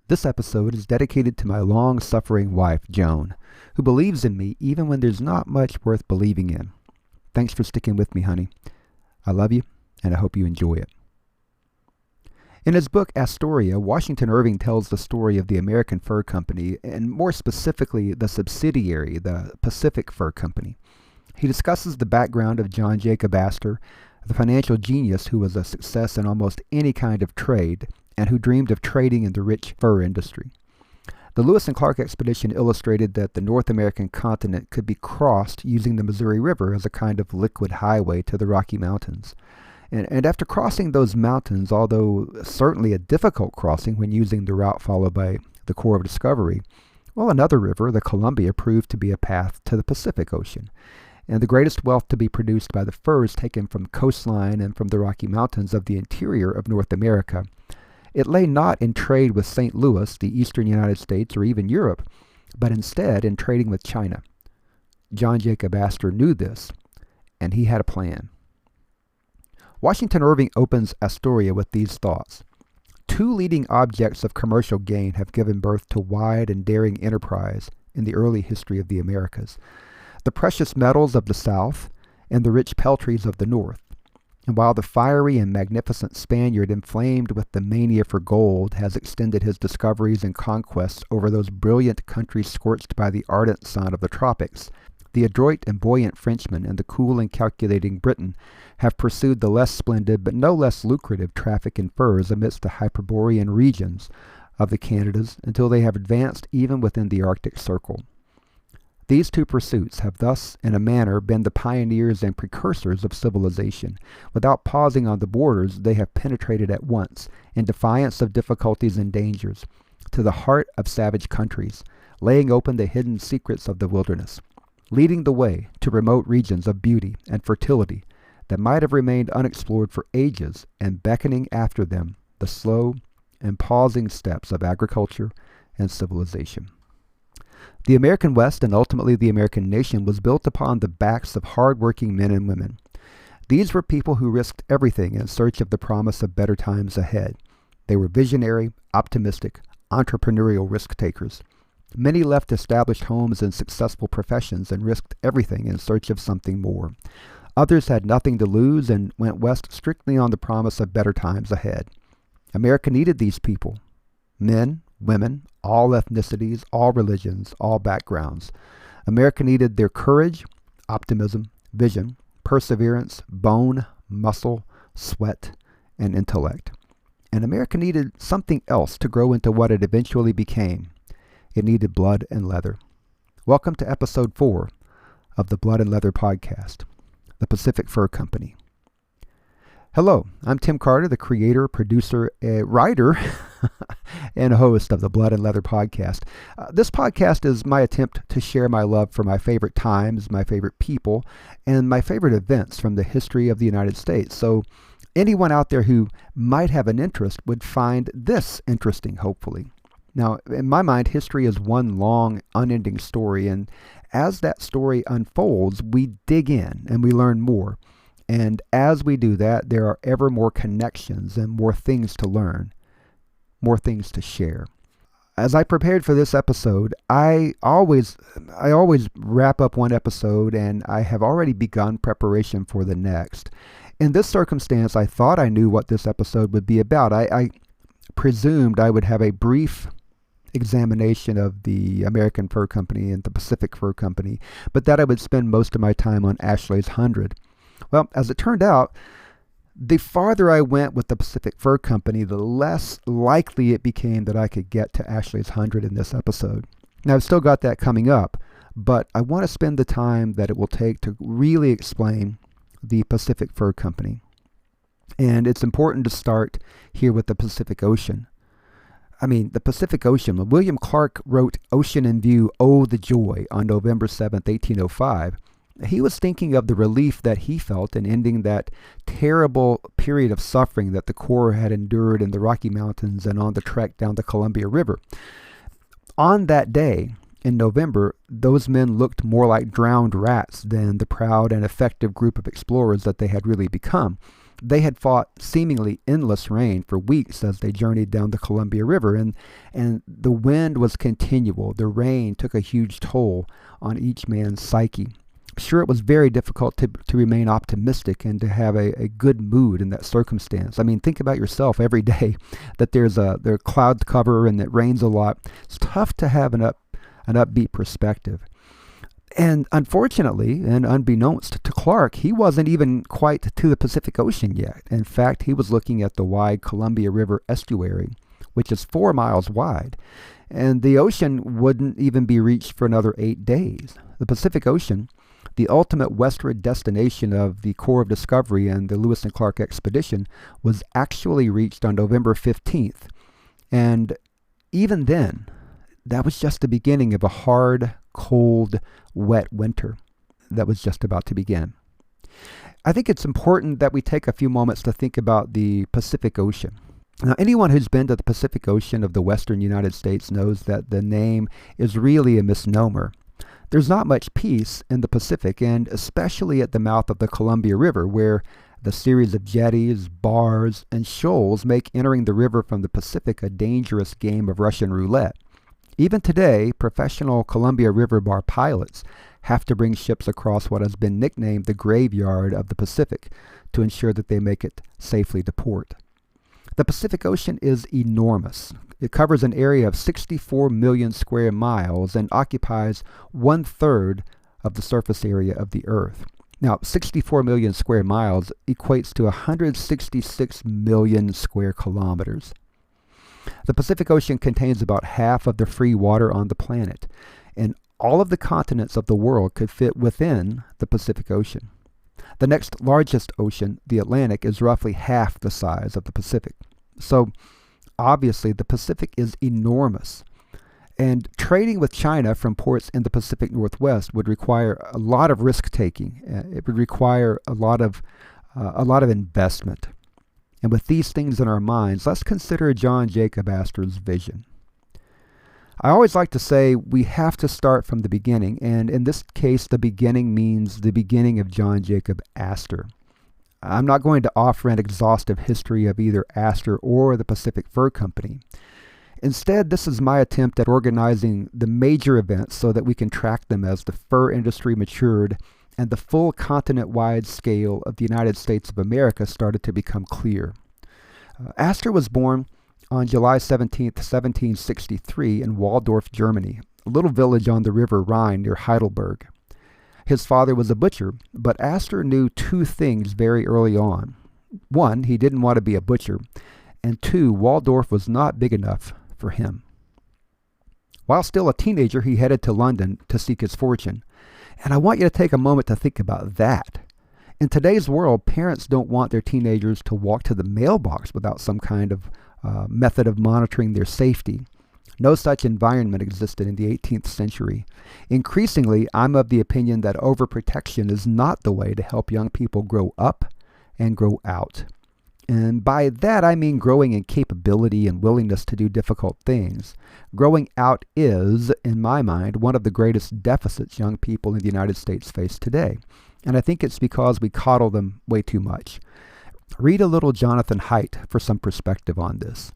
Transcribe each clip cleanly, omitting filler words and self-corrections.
This episode is dedicated to my long-suffering wife, Joan, who believes in me even when there's not much worth believing in. Thanks for sticking with me, honey. I love you, and I hope you enjoy it. In his book, Astoria, Washington Irving tells the story of the American Fur Company, and more specifically, the subsidiary, the Pacific Fur Company. He discusses the background of John Jacob Astor, the financial genius who was a success in almost any kind of trade, and who dreamed of trading in the rich fur industry. The Lewis and Clark expedition illustrated that the North American continent could be crossed using the Missouri River as a kind of liquid highway to the Rocky Mountains. And after crossing those mountains, although certainly a difficult crossing when using the route followed by the Corps of Discovery, well, another river, the Columbia, proved to be a path to the Pacific Ocean. And the greatest wealth to be produced by the furs taken from coastline and from the Rocky Mountains of the interior of North America, it lay not in trade with St. Louis, the eastern United States, or even Europe, but instead in trading with China. John Jacob Astor knew this, and he had a plan. Washington Irving opens Astoria with these thoughts. Two leading objects of commercial gain have given birth to wide and daring enterprise in the early history of the Americas: the precious metals of the South and the rich peltries of the North. And while the fiery and magnificent Spaniard, inflamed with the mania for gold, has extended his discoveries and conquests over those brilliant countries scorched by the ardent sun of the tropics, the adroit and buoyant Frenchman and the cool and calculating Briton have pursued the less splendid but no less lucrative traffic in furs amidst the Hyperborean regions of the Canadas until they have advanced even within the Arctic Circle. These two pursuits have thus, in a manner, been the pioneers and precursors of civilization. Without pausing on the borders, they have penetrated at once, in defiance of difficulties and dangers, to the heart of savage countries, laying open the hidden secrets of the wilderness, leading the way to remote regions of beauty and fertility that might have remained unexplored for ages, and beckoning after them the slow and pausing steps of agriculture and civilization. The American West, and ultimately the American nation, was built upon the backs of hard-working men and women. These were people who risked everything in search of the promise of better times ahead. They were visionary, optimistic, entrepreneurial risk-takers. Many left established homes and successful professions and risked everything in search of something more. Others had nothing to lose and went west strictly on the promise of better times ahead. America needed these people: men, women, all ethnicities, all religions, all backgrounds. America needed their courage, optimism, vision, perseverance, bone, muscle, sweat, and intellect. And America needed something else to grow into what it eventually became. It needed blood and leather. Welcome to episode 4 of the Blood and Leather podcast, the Pacific Fur Company. Hello, I'm Tim Carter, the creator, producer, writer, and host of the Blood and Leather podcast. This podcast is my attempt to share my love for my favorite times, my favorite people, and my favorite events from the history of the United States. So anyone out there who might have an interest would find this interesting, hopefully. Now, in my mind, history is one long, unending story, and as that story unfolds, we dig in and we learn more. And as we do that, there are ever more connections and more things to learn, more things to share. As I prepared for this episode, I always wrap up one episode, and I have already begun preparation for the next. In this circumstance, I thought I knew what this episode would be about. I presumed I would have a brief examination of the American Fur Company and the Pacific Fur Company, but that I would spend most of my time on Ashley's 100. Well, as it turned out, the farther I went with the Pacific Fur Company, the less likely it became that I could get to Ashley's 100 in this episode. Now, I've still got that coming up, but I want to spend the time that it will take to really explain the Pacific Fur Company. And it's important to start here with the Pacific Ocean. The Pacific Ocean. When William Clark wrote Ocean in View, Oh, the Joy, on November 7th, 1805, he was thinking of the relief that he felt in ending that terrible period of suffering that the Corps had endured in the Rocky Mountains and on the trek down the Columbia River. On that day, in November, those men looked more like drowned rats than the proud and effective group of explorers that they had really become. They had fought seemingly endless rain for weeks as they journeyed down the Columbia River, and the wind was continual. The rain took a huge toll on each man's psyche. Sure, it was very difficult to remain optimistic and to have a good mood in that circumstance. I mean, think about yourself every day that there's cloud cover and it rains a lot. It's tough to have an upbeat perspective. And unfortunately, and unbeknownst to Clark, he wasn't even quite to the Pacific Ocean yet. In fact, he was looking at the wide Columbia River estuary, which is 4 miles wide. And the ocean wouldn't even be reached for another 8 days. The Pacific Ocean, the ultimate westward destination of the Corps of Discovery and the Lewis and Clark expedition, was actually reached on November 15th. And even then, that was just the beginning of a hard, cold, wet winter that was just about to begin. I think it's important that we take a few moments to think about the Pacific Ocean. Now, anyone who's been to the Pacific Ocean of the western United States knows that the name is really a misnomer. There's not much peace in the Pacific, and especially at the mouth of the Columbia River, where the series of jetties, bars, and shoals make entering the river from the Pacific a dangerous game of Russian roulette. Even today, professional Columbia River bar pilots have to bring ships across what has been nicknamed the graveyard of the Pacific to ensure that they make it safely to port. The Pacific Ocean is enormous. It covers an area of 64 million square miles and occupies 1/3 of the surface area of the Earth. Now, 64 million square miles equates to 166 million square kilometers. The Pacific Ocean contains about half of the free water on the planet, and all of the continents of the world could fit within the Pacific Ocean. The next largest ocean, the Atlantic, is roughly half the size of the Pacific. So, obviously, the Pacific is enormous. And trading with China from ports in the Pacific Northwest would require a lot of risk-taking. It would require a lot of investment. And with these things in our minds, let's consider John Jacob Astor's vision. I always like to say we have to start from the beginning, and in this case, the beginning means the beginning of John Jacob Astor. I'm not going to offer an exhaustive history of either Astor or the Pacific Fur Company. Instead, this is my attempt at organizing the major events so that we can track them as the fur industry matured and the full continent-wide scale of the United States of America started to become clear. Astor was born on July 17, 1763 in Waldorf, Germany, a little village on the River Rhine near Heidelberg. His father was a butcher, but Astor knew 2 things very early on. 1, he didn't want to be a butcher, and 2, Waldorf was not big enough for him. While still a teenager, he headed to London to seek his fortune. And I want you to take a moment to think about that. In today's world, parents don't want their teenagers to walk to the mailbox without some kind of method of monitoring their safety. No such environment existed in the 18th century. Increasingly, I'm of the opinion that overprotection is not the way to help young people grow up and grow out. And by that, I mean growing in capability and willingness to do difficult things. Growing out is, in my mind, one of the greatest deficits young people in the United States face today. And I think it's because we coddle them way too much. Read a little Jonathan Haidt for some perspective on this.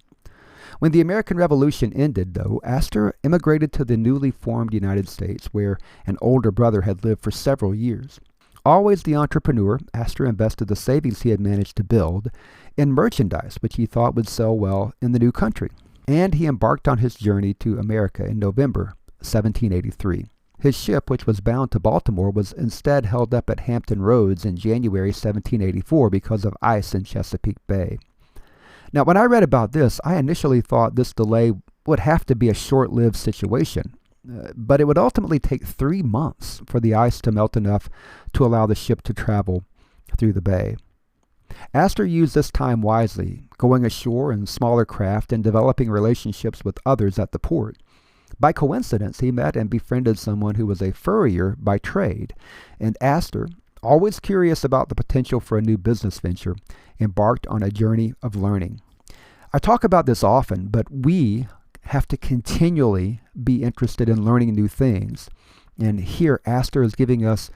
When the American Revolution ended, though, Astor immigrated to the newly formed United States, where an older brother had lived for several years. Always the entrepreneur, Astor invested the savings he had managed to build in merchandise, which he thought would sell well in the new country. And he embarked on his journey to America in November 1783. His ship, which was bound to Baltimore, was instead held up at Hampton Roads in January 1784 because of ice in Chesapeake Bay. Now, when I read about this, I initially thought this delay would have to be a short-lived situation. But it would ultimately take 3 months for the ice to melt enough to allow the ship to travel through the bay. Astor used this time wisely, going ashore in smaller craft and developing relationships with others at the port. By coincidence, he met and befriended someone who was a furrier by trade, and Astor, always curious about the potential for a new business venture, embarked on a journey of learning. I talk about this often, but we have to continually be interested in learning new things. And here, Astor is giving us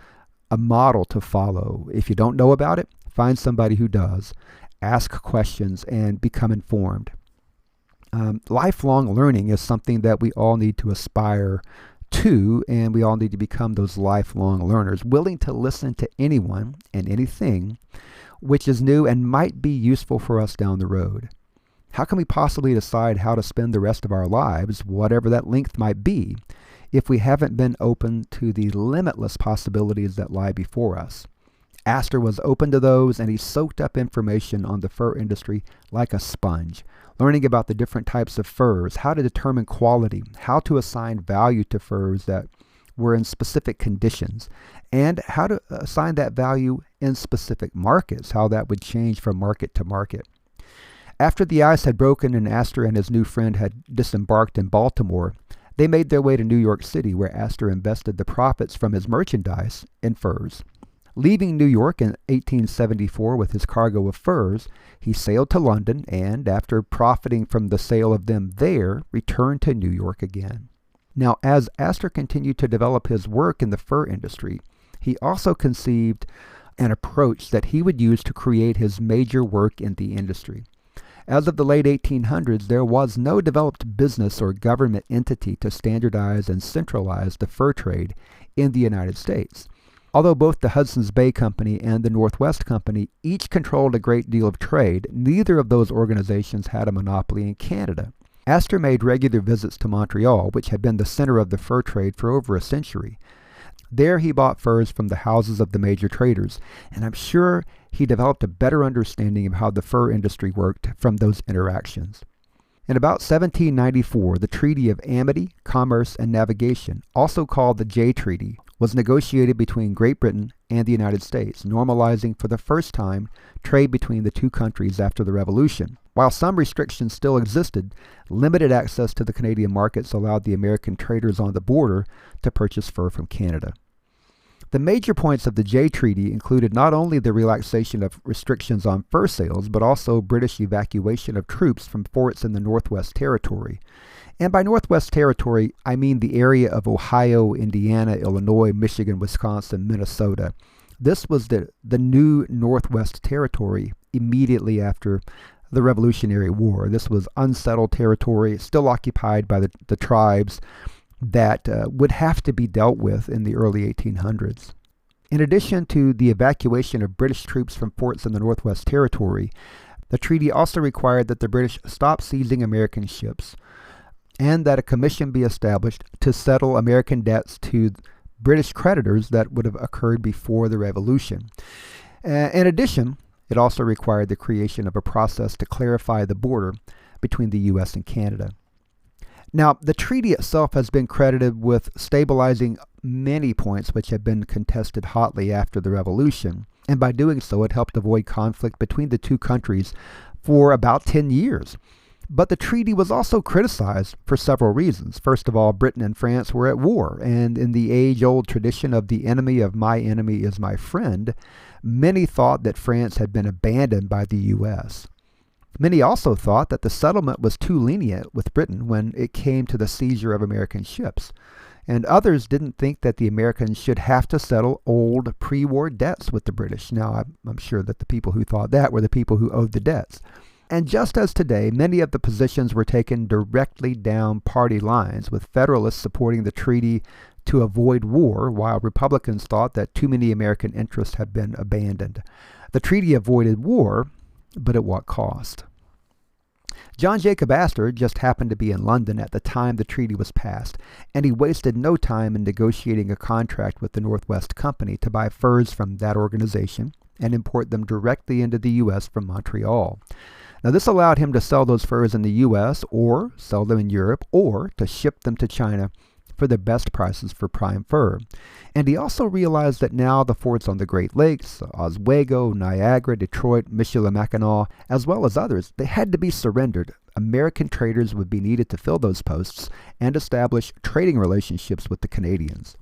a model to follow. If you don't know about it, find somebody who does, ask questions, and become informed. Lifelong learning is something that we all need to aspire to, and we all need to become those lifelong learners, willing to listen to anyone and anything which is new and might be useful for us down the road. How can we possibly decide how to spend the rest of our lives, whatever that length might be, if we haven't been open to the limitless possibilities that lie before us? Astor was open to those, and he soaked up information on the fur industry like a sponge, learning about the different types of furs, how to determine quality, how to assign value to furs that were in specific conditions, and how to assign that value in specific markets, how that would change from market to market. After the ice had broken and Astor and his new friend had disembarked in Baltimore, they made their way to New York City, where Astor invested the profits from his merchandise in furs. Leaving New York in 1874 with his cargo of furs, he sailed to London and, after profiting from the sale of them there, returned to New York again. Now, as Astor continued to develop his work in the fur industry, he also conceived an approach that he would use to create his major work in the industry. As of the late 1800s, there was no developed business or government entity to standardize and centralize the fur trade in the United States. Although both the Hudson's Bay Company and the Northwest Company each controlled a great deal of trade, neither of those organizations had a monopoly in Canada. Astor made regular visits to Montreal, which had been the center of the fur trade for over a century. There he bought furs from the houses of the major traders, and I'm sure he developed a better understanding of how the fur industry worked from those interactions. In about 1794, the Treaty of Amity, Commerce, and Navigation, also called the Jay Treaty, was negotiated between Great Britain and the United States, normalizing for the first time trade between the two countries after the Revolution. While some restrictions still existed, limited access to the Canadian markets allowed the American traders on the border to purchase fur from Canada. The major points of the Jay Treaty included not only the relaxation of restrictions on fur sales, but also British evacuation of troops from forts in the Northwest Territory. And by Northwest Territory, I mean the area of Ohio, Indiana, Illinois, Michigan, Wisconsin, Minnesota. This was the new Northwest Territory immediately after the Revolutionary War. This was unsettled territory, still occupied by the tribes that would have to be dealt with in the early 1800s. In addition to the evacuation of British troops from forts in the Northwest Territory, the treaty also required that the British stop seizing American ships, and that a commission be established to settle American debts to British creditors that would have occurred before the Revolution. In addition, it also required the creation of a process to clarify the border between the U.S. and Canada. Now, the treaty itself has been credited with stabilizing many points which have been contested hotly after the Revolution, and by doing so, it helped avoid conflict between the two countries for about 10 years. But the treaty was also criticized for several reasons. First of all, Britain and France were at war, and in the age-old tradition of the enemy of my enemy is my friend, many thought that France had been abandoned by the U.S. Many also thought that the settlement was too lenient with Britain when it came to the seizure of American ships. And others didn't think that the Americans should have to settle old pre-war debts with the British. Now, I'm sure that the people who thought that were the people who owed the debts. And just as today, many of the positions were taken directly down party lines, with Federalists supporting the treaty to avoid war, while Republicans thought that too many American interests had been abandoned. The treaty avoided war, but at what cost? John Jacob Astor just happened to be in London at the time the treaty was passed, and he wasted no time in negotiating a contract with the Northwest Company to buy furs from that organization and import them directly into the U.S. from Montreal. Now, this allowed him to sell those furs in the U.S. or sell them in Europe, or to ship them to China for the best prices for prime fur. And he also realized that now the forts on the Great Lakes, Oswego, Niagara, Detroit, Michilimackinac, as well as others, they had to be surrendered. American traders would be needed to fill those posts and establish trading relationships with the Canadians.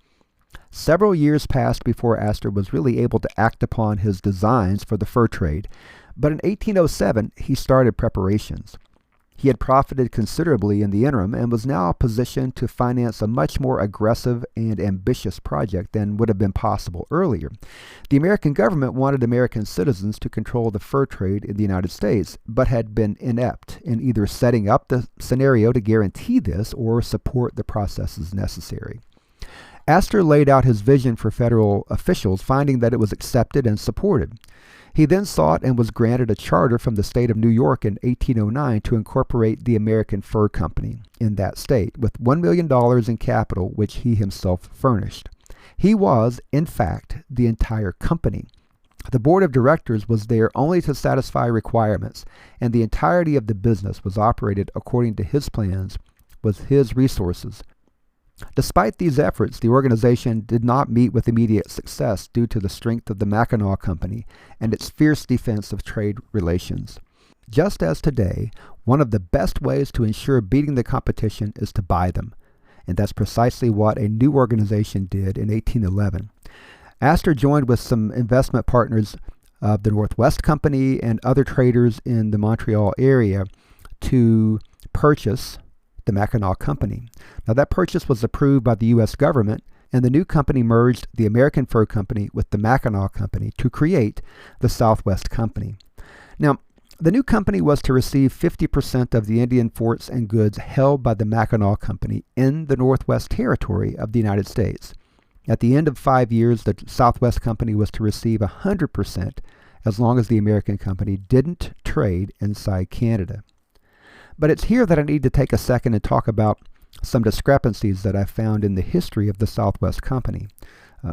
Several years passed before Astor was really able to act upon his designs for the fur trade, but in 1807 he started preparations. He had profited considerably in the interim and was now positioned to finance a much more aggressive and ambitious project than would have been possible earlier. The American government wanted American citizens to control the fur trade in the United States, but had been inept in either setting up the scenario to guarantee this or support the processes necessary. Astor laid out his vision for federal officials, finding that it was accepted and supported. He then sought and was granted a charter from the state of New York in 1809 to incorporate the American Fur Company in that state, with $1 million in capital, which he himself furnished. He was, in fact, the entire company. The board of directors was there only to satisfy requirements, and the entirety of the business was operated according to his plans, with his resources. Despite these efforts, the organization did not meet with immediate success due to the strength of the Mackinac Company and its fierce defense of trade relations. Just as today, one of the best ways to ensure beating the competition is to buy them, and that's precisely what a new organization did in 1811. Astor joined with some investment partners of the Northwest Company and other traders in the Montreal area to purchase the Mackinac Company. Now, that purchase was approved by the U.S. government, and the new company merged the American Fur Company with the Mackinac Company to create the Southwest Company. Now, the new company was to receive 50% of the Indian forts and goods held by the Mackinac Company in the Northwest Territory of the United States. At the end of 5 years, the Southwest Company was to receive 100% as long as the American Company didn't trade inside Canada. But it's here that I need to take a second and talk about some discrepancies that I found in the history of the Southwest Company.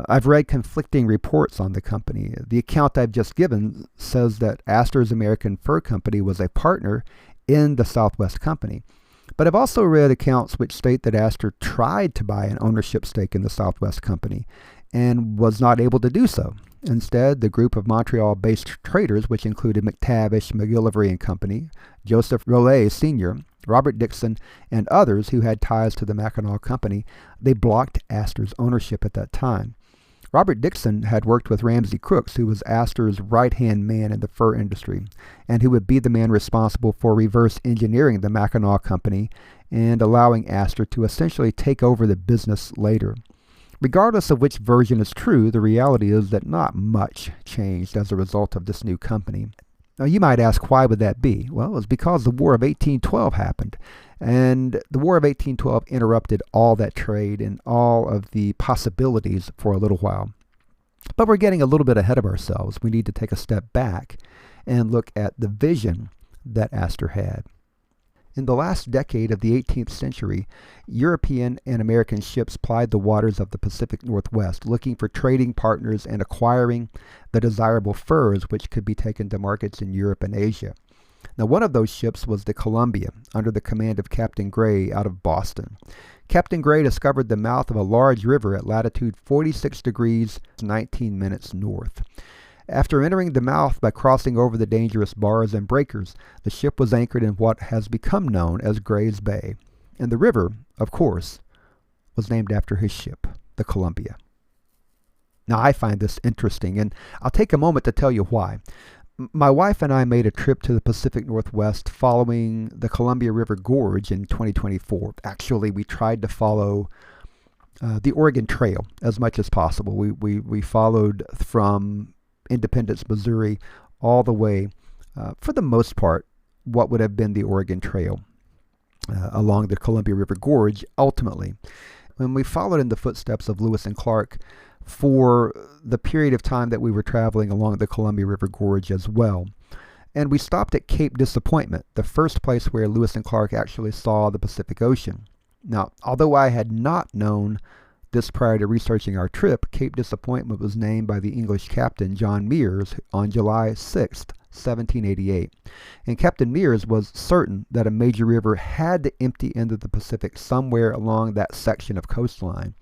I've read conflicting reports on the company. The account I've just given says that Astor's American Fur Company was a partner in the Southwest Company. But I've also read accounts which state that Astor tried to buy an ownership stake in the Southwest Company and was not able to do so. Instead, the group of Montreal-based traders, which included McTavish, McGillivray and Company, Joseph Rolette Sr., Robert Dixon, and others who had ties to the Mackinac Company, they blocked Astor's ownership at that time. Robert Dixon had worked with Ramsey Crooks, who was Astor's right-hand man in the fur industry, and who would be the man responsible for reverse engineering the Mackinac Company and allowing Astor to essentially take over the business later. Regardless of which version is true, the reality is that not much changed as a result of this new company. Now, you might ask, why would that be? Well, it's because the War of 1812 happened, and the War of 1812 interrupted all that trade and all of the possibilities for a little while. But we're getting a little bit ahead of ourselves. We need to take a step back and look at the vision that Astor had. In the last decade of the 18th century, European and American ships plied the waters of the Pacific Northwest, looking for trading partners and acquiring the desirable furs which could be taken to markets in Europe and Asia. Now, one of those ships was the Columbia, under the command of Captain Gray out of Boston. Captain Gray discovered the mouth of a large river at latitude 46 degrees 19 minutes north. After entering the mouth by crossing over the dangerous bars and breakers, the ship was anchored in what has become known as Gray's Bay. And the river, of course, was named after his ship, the Columbia. Now, I find this interesting, and I'll take a moment to tell you why. My wife and I made a trip to the Pacific Northwest following the Columbia River Gorge in 2024. Actually, we tried to follow the Oregon Trail as much as possible. We followed from Independence, Missouri, all the way, for the most part, what would have been the Oregon Trail along the Columbia River Gorge, ultimately. When we followed in the footsteps of Lewis and Clark for the period of time that we were traveling along the Columbia River Gorge as well. And we stopped at Cape Disappointment, the first place where Lewis and Clark actually saw the Pacific Ocean. Now, although I had not known this prior to researching our trip, Cape Disappointment was named by the English captain John Meares on July 6, 1788. And Captain Meares was certain that a major river had to empty into the Pacific somewhere along that section of coastline.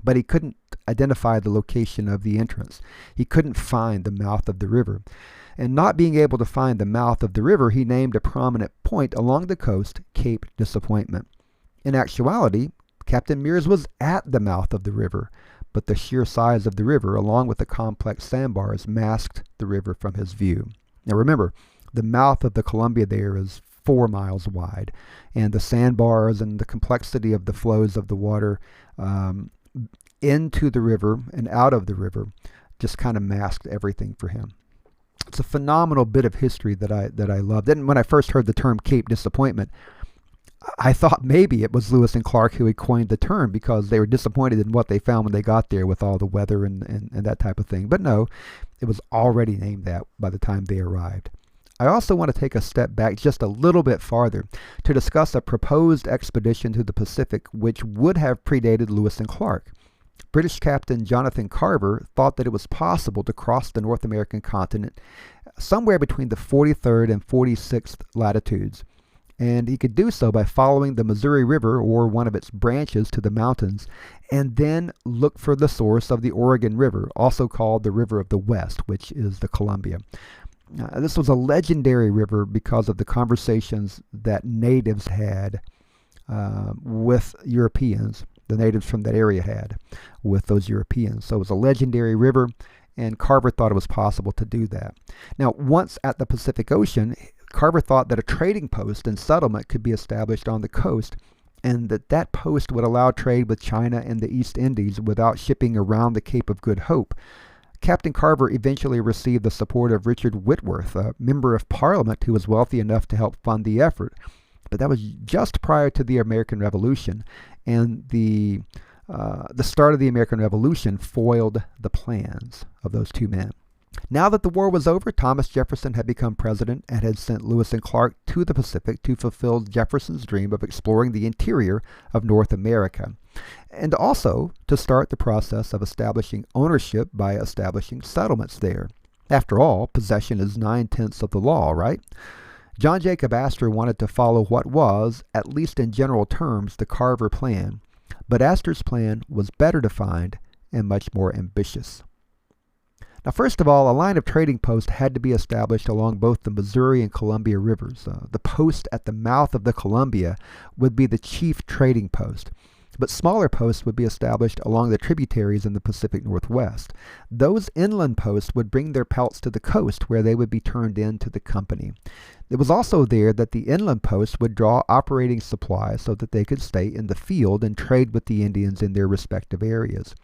But he couldn't identify the location of the entrance. He couldn't find the mouth of the river. And not being able to find the mouth of the river, he named a prominent point along the coast Cape Disappointment. In actuality, Captain Meares was at the mouth of the river, but the sheer size of the river, along with the complex sandbars, masked the river from his view. Now remember, the mouth of the Columbia there is 4 miles wide. And the sandbars and the complexity of the flows of the water into the river and out of the river just kind of masked everything for him. It's a phenomenal bit of history that I loved. And when I first heard the term Cape Disappointment, I thought maybe it was Lewis and Clark who had coined the term because they were disappointed in what they found when they got there with all the weather and that type of thing. But no, it was already named that by the time they arrived. I also want to take a step back just a little bit farther to discuss a proposed expedition to the Pacific which would have predated Lewis and Clark. British Captain Jonathan Carver thought that it was possible to cross the North American continent somewhere between the 43rd and 46th latitudes. And he could do so by following the Missouri River or one of its branches to the mountains, and then look for the source of the Oregon River, also called the River of the West, which is the Columbia. This was a legendary river because of the conversations that natives had with Europeans, the natives from that area had with those Europeans. So it was a legendary river, and Carver thought it was possible to do that. Now, once at the Pacific Ocean, Carver thought that a trading post and settlement could be established on the coast, and that post would allow trade with China and the East Indies without shipping around the Cape of Good Hope. Captain Carver eventually received the support of Richard Whitworth, a member of Parliament who was wealthy enough to help fund the effort. But that was just prior to the American Revolution, and the start of the American Revolution foiled the plans of those two men. Now that the war was over, Thomas Jefferson had become president and had sent Lewis and Clark to the Pacific to fulfill Jefferson's dream of exploring the interior of North America, and also to start the process of establishing ownership by establishing settlements there. After all, possession is 9/10 of the law, right? John Jacob Astor wanted to follow what was, at least in general terms, the Carver plan, but Astor's plan was better defined and much more ambitious. Now, first of all, a line of trading posts had to be established along both the Missouri and Columbia rivers. The post at the mouth of the Columbia would be the chief trading post, but smaller posts would be established along the tributaries in the Pacific Northwest. Those inland posts would bring their pelts to the coast, where they would be turned in to the company. It was also there that the inland posts would draw operating supplies so that they could stay in the field and trade with the Indians in their respective areas.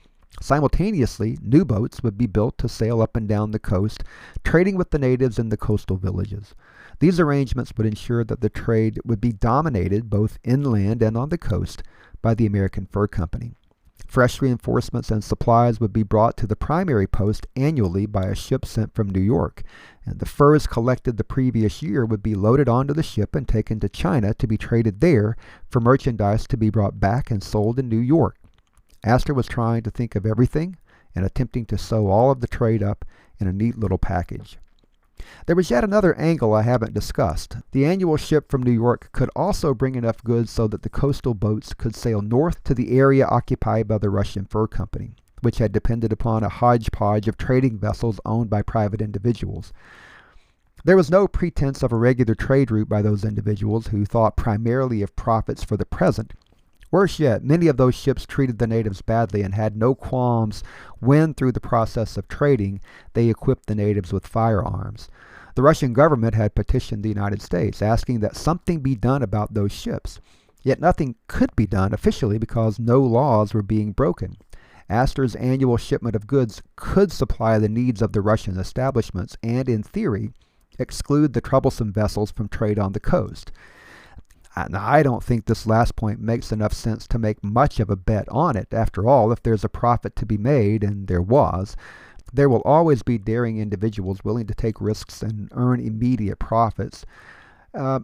Simultaneously, new boats would be built to sail up and down the coast, trading with the natives in the coastal villages. These arrangements would ensure that the trade would be dominated both inland and on the coast by the American Fur Company. Fresh reinforcements and supplies would be brought to the primary post annually by a ship sent from New York, and the furs collected the previous year would be loaded onto the ship and taken to China to be traded there for merchandise to be brought back and sold in New York. Astor was trying to think of everything and attempting to sew all of the trade up in a neat little package. There was yet another angle I haven't discussed. The annual ship from New York could also bring enough goods so that the coastal boats could sail north to the area occupied by the Russian Fur Company, which had depended upon a hodgepodge of trading vessels owned by private individuals. There was no pretense of a regular trade route by those individuals who thought primarily of profits for the present. Worse yet, many of those ships treated the natives badly and had no qualms when, through the process of trading, they equipped the natives with firearms. The Russian government had petitioned the United States, asking that something be done about those ships. Yet nothing could be done officially because no laws were being broken. Astor's annual shipment of goods could supply the needs of the Russian establishments and, in theory, exclude the troublesome vessels from trade on the coast. Now, I don't think this last point makes enough sense to make much of a bet on it. After all, if there's a profit to be made, and there was, there will always be daring individuals willing to take risks and earn immediate profits.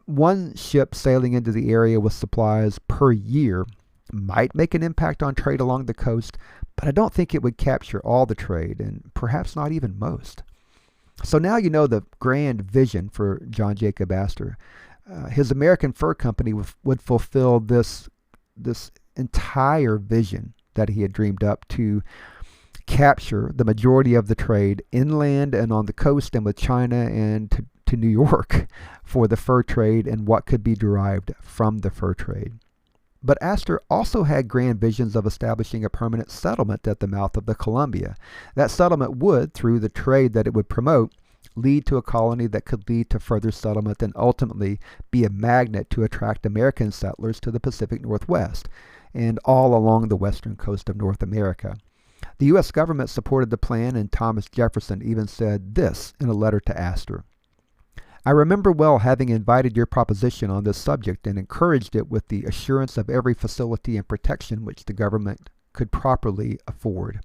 One ship sailing into the area with supplies per year might make an impact on trade along the coast, but I don't think it would capture all the trade, and perhaps not even most. So now you know the grand vision for John Jacob Astor. His American Fur Company would fulfill this entire vision that he had dreamed up to capture the majority of the trade inland and on the coast and with China and to New York for the fur trade and what could be derived from the fur trade. But Astor also had grand visions of establishing a permanent settlement at the mouth of the Columbia. That settlement would, through the trade that it would promote, lead to a colony that could lead to further settlement and ultimately be a magnet to attract American settlers to the Pacific Northwest and all along the western coast of North America. The U.S. government supported the plan, and Thomas Jefferson even said this in a letter to Astor. I remember well having invited your proposition on this subject and encouraged it with the assurance of every facility and protection which the government could properly afford.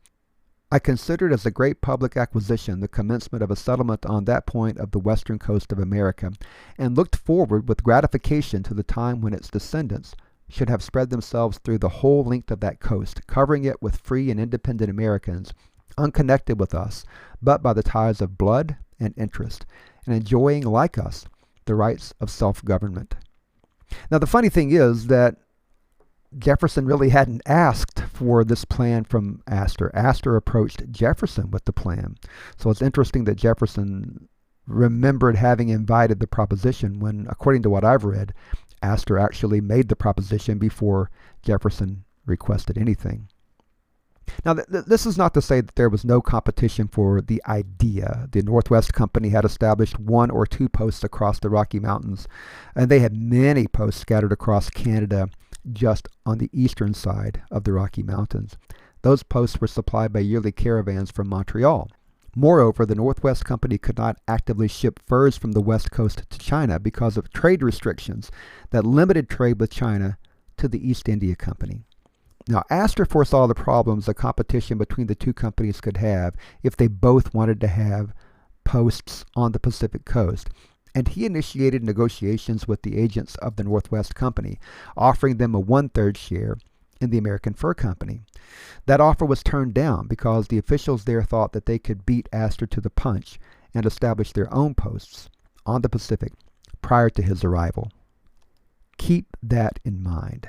I considered as a great public acquisition the commencement of a settlement on that point of the western coast of America, and looked forward with gratification to the time when its descendants should have spread themselves through the whole length of that coast, covering it with free and independent Americans, unconnected with us, but by the ties of blood and interest, and enjoying, like us, the rights of self-government. Now, the funny thing is that Jefferson really hadn't asked for this plan from Astor. Astor approached Jefferson with the plan. So it's interesting that Jefferson remembered having invited the proposition when, according to what I've read, Astor actually made the proposition before Jefferson requested anything. Now, this is not to say that there was no competition for the idea. The Northwest Company had established 1 or 2 posts across the Rocky Mountains, and they had many posts scattered across Canada just on the eastern side of the Rocky Mountains. Those posts were supplied by yearly caravans from Montreal. Moreover, the Northwest Company could not actively ship furs from the west coast to China because of trade restrictions that limited trade with China to the East India Company. Now, Astor foresaw the problems a competition between the two companies could have if they both wanted to have posts on the Pacific coast, and he initiated negotiations with the agents of the Northwest Company, offering them a 1/3 share in the American Fur Company. That offer was turned down because the officials there thought that they could beat Astor to the punch and establish their own posts on the Pacific prior to his arrival. Keep that in mind.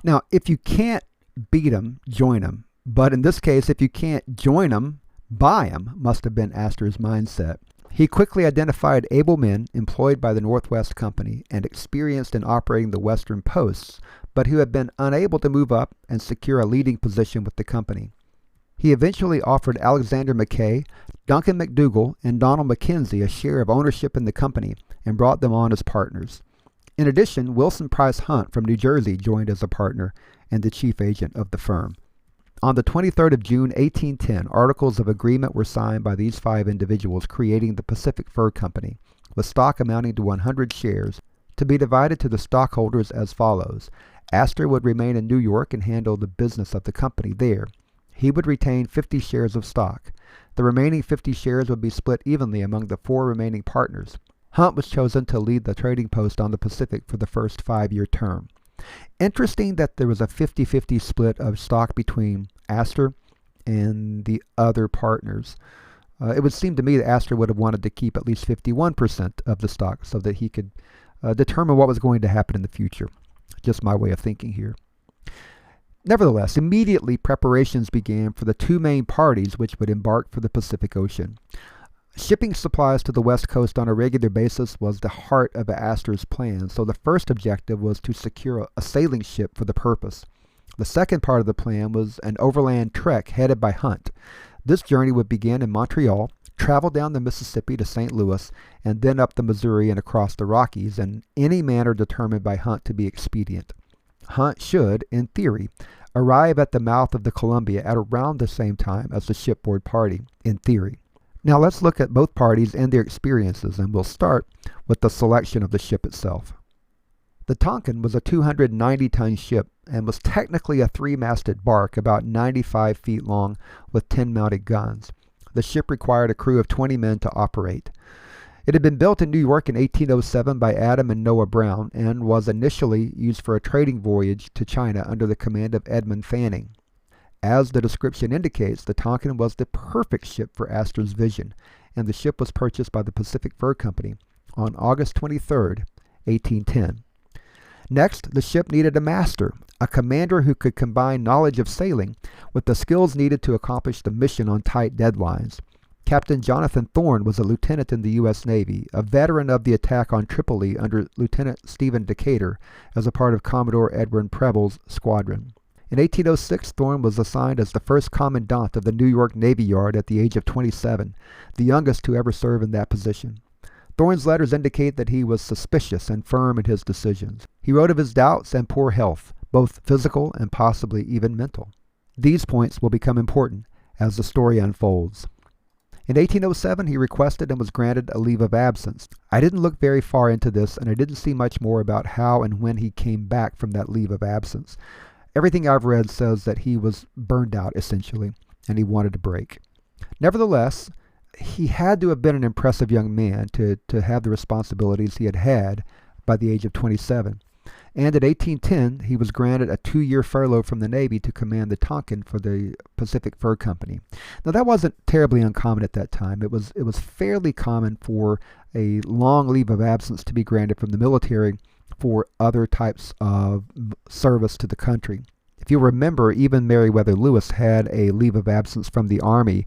Now, if you can't beat them, join them. But in this case, if you can't join them, buy them, must have been Astor's mindset. He quickly identified able men employed by the Northwest Company and experienced in operating the western posts, but who had been unable to move up and secure a leading position with the company. He eventually offered Alexander Mackay, Duncan McDougall, and Donald Mackenzie a share of ownership in the company and brought them on as partners. In addition, Wilson Price Hunt from New Jersey joined as a partner and the chief agent of the firm. On the 23rd of June, 1810, articles of agreement were signed by these 5 individuals, creating the Pacific Fur Company, with stock amounting to 100 shares, to be divided to the stockholders as follows. Astor would remain in New York and handle the business of the company there. He would retain 50 shares of stock. The remaining 50 shares would be split evenly among the 4 remaining partners. Hunt was chosen to lead the trading post on the Pacific for the first 5-year term. Interesting that there was a 50-50 split of stock between Astor and the other partners. It would seem to me that Astor would have wanted to keep at least 51% of the stock so that he could determine what was going to happen in the future. Just my way of thinking here. Nevertheless, immediately preparations began for the 2 main parties which would embark for the Pacific Ocean. Shipping supplies to the West Coast on a regular basis was the heart of Astor's plan, so the first objective was to secure a sailing ship for the purpose. The second part of the plan was an overland trek headed by Hunt. This journey would begin in Montreal, travel down the Mississippi to St. Louis, and then up the Missouri and across the Rockies in any manner determined by Hunt to be expedient. Hunt should, in theory, arrive at the mouth of the Columbia at around the same time as the shipboard party, in theory. Now let's look at both parties and their experiences, and we'll start with the selection of the ship itself. The Tonquin was a 290-ton ship and was technically a 3-masted bark about 95 feet long with 10 mounted guns. The ship required a crew of 20 men to operate. It had been built in New York in 1807 by Adam and Noah Brown and was initially used for a trading voyage to China under the command of Edmund Fanning. As the description indicates, the Tonquin was the perfect ship for Astor's vision, and the ship was purchased by the Pacific Fur Company on August 23, 1810. Next, the ship needed a master, a commander who could combine knowledge of sailing with the skills needed to accomplish the mission on tight deadlines. Captain Jonathan Thorne was a lieutenant in the U.S. Navy, a veteran of the attack on Tripoli under Lieutenant Stephen Decatur as a part of Commodore Edwin Preble's squadron. In 1806, Thorn was assigned as the first commandant of the New York Navy Yard at the age of 27, the youngest to ever serve in that position. Thorn's letters indicate that he was suspicious and firm in his decisions. He wrote of his doubts and poor health, both physical and possibly even mental. These points will become important as the story unfolds. In 1807, he requested and was granted a leave of absence. I didn't look very far into this, and I didn't see much more about how and when he came back from that leave of absence. Everything I've read says that he was burned out, essentially, and he wanted a break. Nevertheless, he had to have been an impressive young man to have the responsibilities he had had by the age of 27. And in 1810, he was granted a 2-year furlough from the Navy to command the Tonquin for the Pacific Fur Company. Now, that wasn't terribly uncommon at that time. It was fairly common for a long leave of absence to be granted from the military for other types of service to the country. If you remember, even Meriwether Lewis had a leave of absence from the Army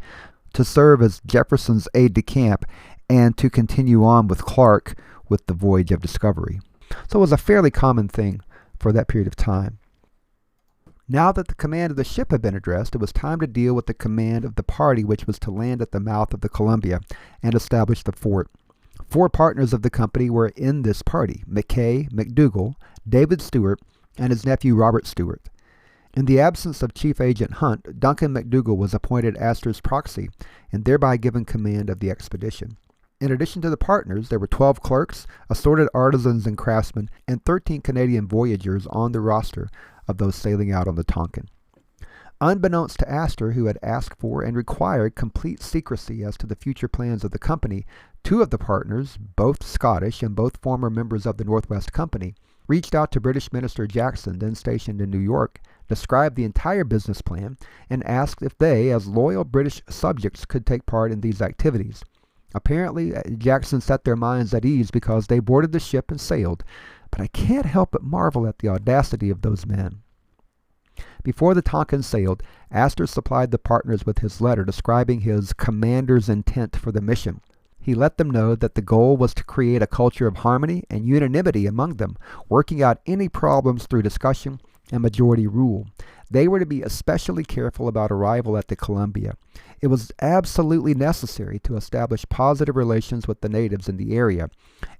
to serve as Jefferson's aide-de-camp and to continue on with Clark with the Voyage of Discovery. So it was a fairly common thing for that period of time. Now that the command of the ship had been addressed, it was time to deal with the command of the party which was to land at the mouth of the Columbia and establish the fort. 4 partners of the company were in this party: McKay, McDougall, David Stewart, and his nephew Robert Stewart. In the absence of Chief Agent Hunt, Duncan McDougall was appointed Astor's proxy and thereby given command of the expedition. In addition to the partners, there were 12 clerks, assorted artisans and craftsmen, and 13 Canadian voyageurs on the roster of those sailing out on the Tonquin. Unbeknownst to Astor, who had asked for and required complete secrecy as to the future plans of the company, 2 of the partners, both Scottish and both former members of the Northwest Company, reached out to British Minister Jackson, then stationed in New York, described the entire business plan, and asked if they, as loyal British subjects, could take part in these activities. Apparently, Jackson set their minds at ease because they boarded the ship and sailed, but I can't help but marvel at the audacity of those men. Before the Tonquin sailed, Astor supplied the partners with his letter describing his commander's intent for the mission. He let them know that the goal was to create a culture of harmony and unanimity among them, working out any problems through discussion and majority rule. They were to be especially careful about arrival at the Columbia. It was absolutely necessary to establish positive relations with the natives in the area,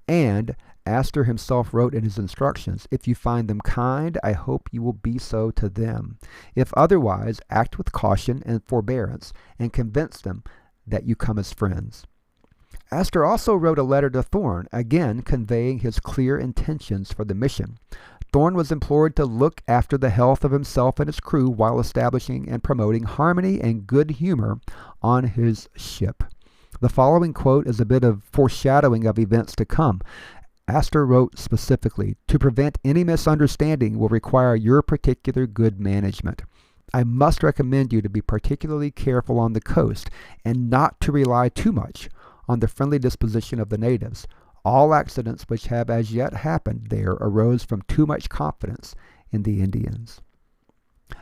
and Astor himself wrote in his instructions, "If you find them kind, I hope you will be so to them. If otherwise, act with caution and forbearance, and convince them that you come as friends." Astor also wrote a letter to Thorn, again conveying his clear intentions for the mission. Thorn was implored to look after the health of himself and his crew while establishing and promoting harmony and good humor on his ship. The following quote is a bit of foreshadowing of events to come. Astor wrote specifically, "To prevent any misunderstanding will require your particular good management. I must recommend you to be particularly careful on the coast and not to rely too much on the friendly disposition of the natives. All accidents which have as yet happened there arose from too much confidence in the Indians."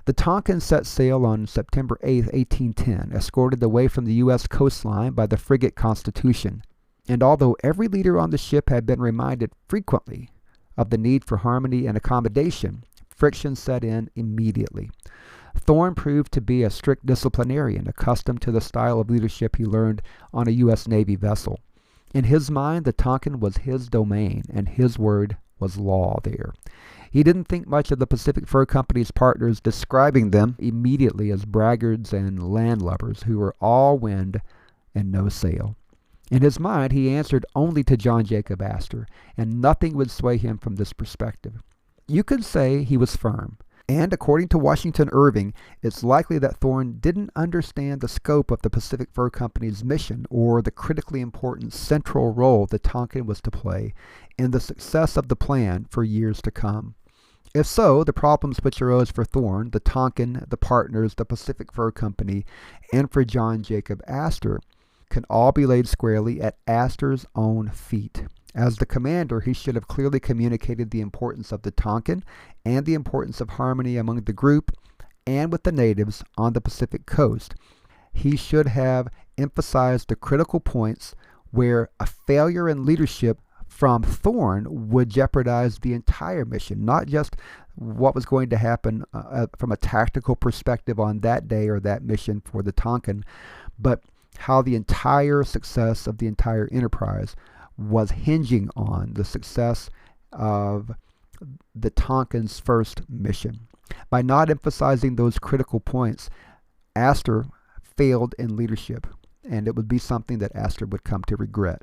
The Tonquin set sail on September 8, 1810, escorted away from the U.S. coastline by the frigate Constitution. And although every leader on the ship had been reminded frequently of the need for harmony and accommodation, friction set in immediately. Thorn proved to be a strict disciplinarian, accustomed to the style of leadership he learned on a U.S. Navy vessel. In his mind, the Tonquin was his domain, and his word was law there. He didn't think much of the Pacific Fur Company's partners, describing them immediately as braggarts and landlubbers who were all wind and no sail. In his mind, he answered only to John Jacob Astor, and nothing would sway him from this perspective. You could say he was firm. And according to Washington Irving, it's likely that Thorn didn't understand the scope of the Pacific Fur Company's mission or the critically important central role the Tonquin was to play in the success of the plan for years to come. If so, the problems which arose for Thorn, the Tonquin, the partners, the Pacific Fur Company, and for John Jacob Astor can all be laid squarely at Astor's own feet. As the commander, he should have clearly communicated the importance of the Tonquin and the importance of harmony among the group and with the natives on the Pacific coast. He should have emphasized the critical points where a failure in leadership from Thorn would jeopardize the entire mission, not just what was going to happen from a tactical perspective on that day or that mission for the Tonquin, but how the entire success of the entire enterprise was hinging on the success of the Tonquin's first mission. By not emphasizing those critical points, Astor failed in leadership, and it would be something that Astor would come to regret.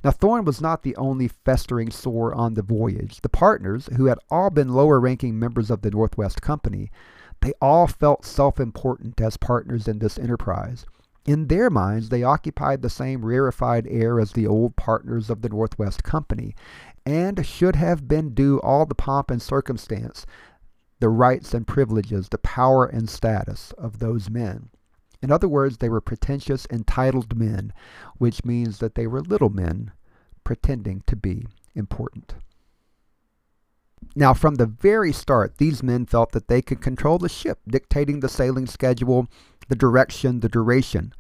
Now, Thorn was not the only festering sore on the voyage. The partners, who had all been lower-ranking members of the Northwest Company, they all felt self-important as partners in this enterprise. In their minds, they occupied the same rarefied air as the old partners of the Northwest Company, and should have been due all the pomp and circumstance, the rights and privileges, the power and status of those men. In other words, they were pretentious, entitled men, which means that they were little men pretending to be important. Now, from the very start, these men felt that they could control the ship, dictating the sailing schedule, the direction, the duration.